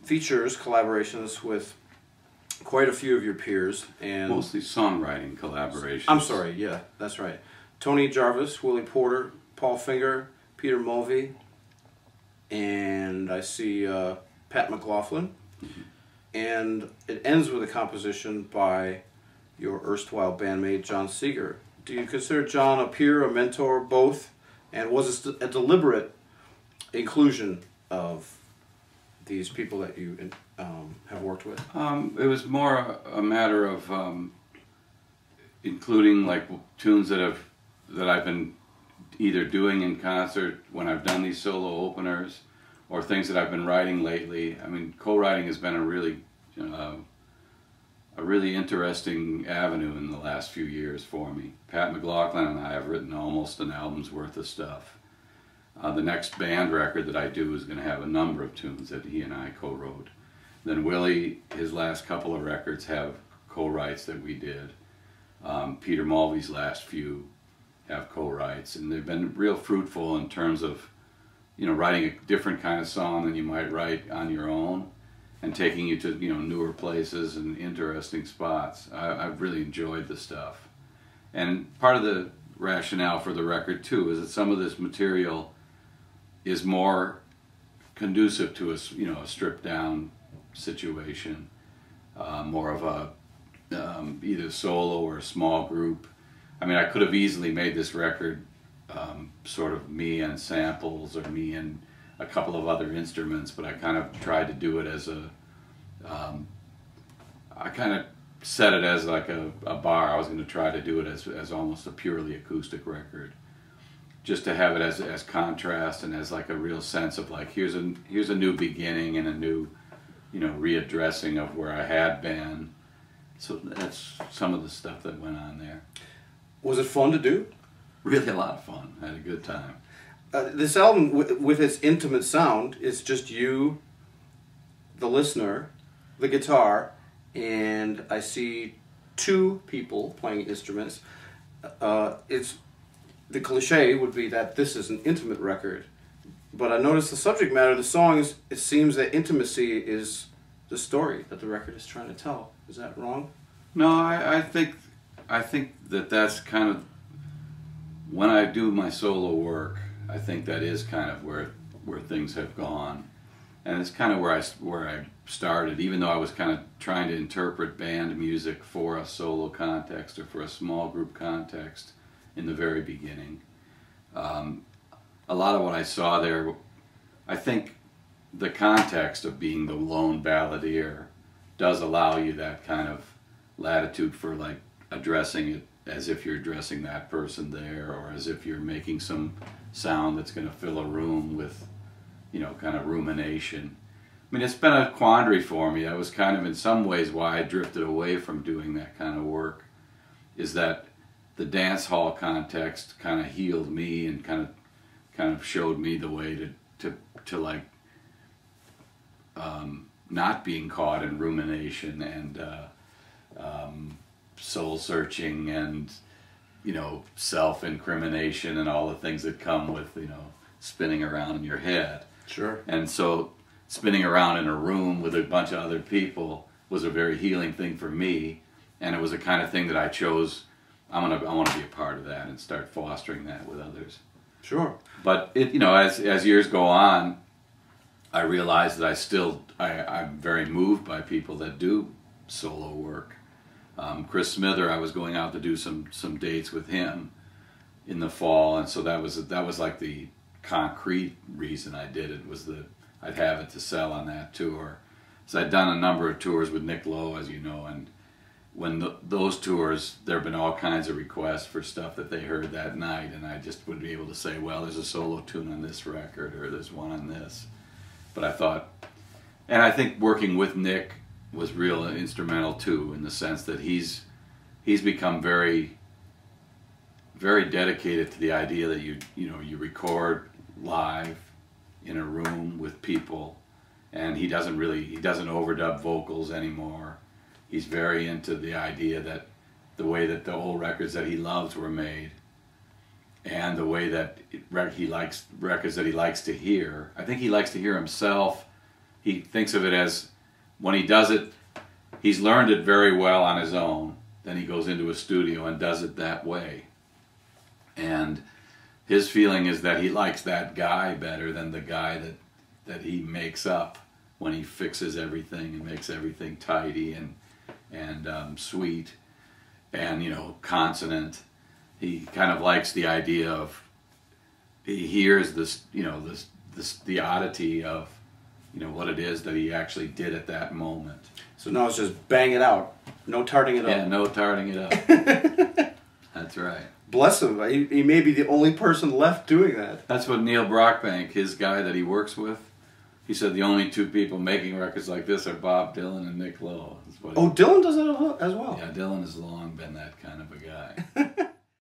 features collaborations with quite a few of your peers, and mostly songwriting collaborations. I'm sorry, yeah, that's right. Tony Jarvis, Willie Porter, Paul Finger, Peter Mulvey, and I see Pat McLaughlin. And it ends with a composition by your erstwhile bandmate John Seeger. Do you consider John a peer, a mentor, both? And was it a deliberate inclusion of these people that you have worked with? It was more a matter of including like tunes that I've been either doing in concert when I've done these solo openers, or things that I've been writing lately. I mean, co-writing has been a really interesting avenue in the last few years for me. Pat McLaughlin and I have written almost an album's worth of stuff. The next band record that I do is going to have a number of tunes that he and I co-wrote. Then Willie, his last couple of records have co-writes that we did. Peter Mulvey's last few have co-writes, and they've been real fruitful in terms of, writing a different kind of song than you might write on your own, and taking you to, newer places and interesting spots. I've really enjoyed the stuff. And part of the rationale for the record too is that some of this material is more conducive to a stripped down situation, more of a either solo or a small group. I mean, I could have easily made this record sort of me and samples, or me and a couple of other instruments, but I kind of tried to do it as I kind of set it as like a bar. I was going to try to do it as almost a purely acoustic record, just to have it as contrast and as like a real sense of like, here's a new beginning and a new, readdressing of where I had been. So that's some of the stuff that went on there. Was it fun to do? Really a lot of fun. I had a good time. This album, with its intimate sound, is just you, the listener, the guitar, and I see two people playing instruments. The cliche would be that this is an intimate record, but I noticed the subject matter of the songs, it seems that intimacy is the story that the record is trying to tell. Is that wrong? No, I think that's kind of, when I do my solo work, I think that is kind of where things have gone, and it's kind of where I started. Even though I was kind of trying to interpret band music for a solo context or for a small group context in the very beginning, a lot of what I saw there, I think the context of being the lone balladeer does allow you that kind of latitude for like addressing it as if you're addressing that person there, or as if you're making some sound that's going to fill a room with, kind of rumination. I mean, it's been a quandary for me. That was kind of in some ways why I drifted away from doing that kind of work, is that the dance hall context kind of healed me and kind of showed me the way to like not being caught in rumination and soul searching and self-incrimination and all the things that come with spinning around in your head. Sure. And so spinning around in a room with a bunch of other people was a very healing thing for me, and it was the kind of thing that I chose. I want to be a part of that and start fostering that with others. Sure. But as years go on, I realize that I'm very moved by people that do solo work. Chris Smither, I was going out to do some dates with him in the fall, and so that was like the concrete reason I did it, was that I'd have it to sell on that tour. So I'd done a number of tours with Nick Lowe, as you know, and when those tours, there have been all kinds of requests for stuff that they heard that night, and I just would be able to say, well, there's a solo tune on this record, or there's one on this. But I thought, and I think working with Nick was real instrumental too, in the sense that he's become very, very dedicated to the idea that you record live in a room with people, and he doesn't overdub vocals anymore. He's very into the idea that the way that the old records that he loves were made, and the way that he likes records that he likes to hear. I think he likes to hear himself. he thinks of it as when he does it, he's learned it very well on his own. Then he goes into a studio and does it that way. And his feeling is that he likes that guy better than the guy that he makes up when he fixes everything and makes everything tidy and sweet and, you know, consonant. He kind of likes the idea of, he hears this, you know, the oddity of, you know, what it is that he actually did at that moment. So now it's just bang it out. No tarting it up. Yeah, no tarting it up. That's right. Bless him. He may be the only person left doing that. That's what Neil Brockbank, his guy that he works with, he said the only two people making records like this are Bob Dylan and Nick Lowe. Oh, Dylan does that as well? Yeah, Dylan has long been that kind of a guy.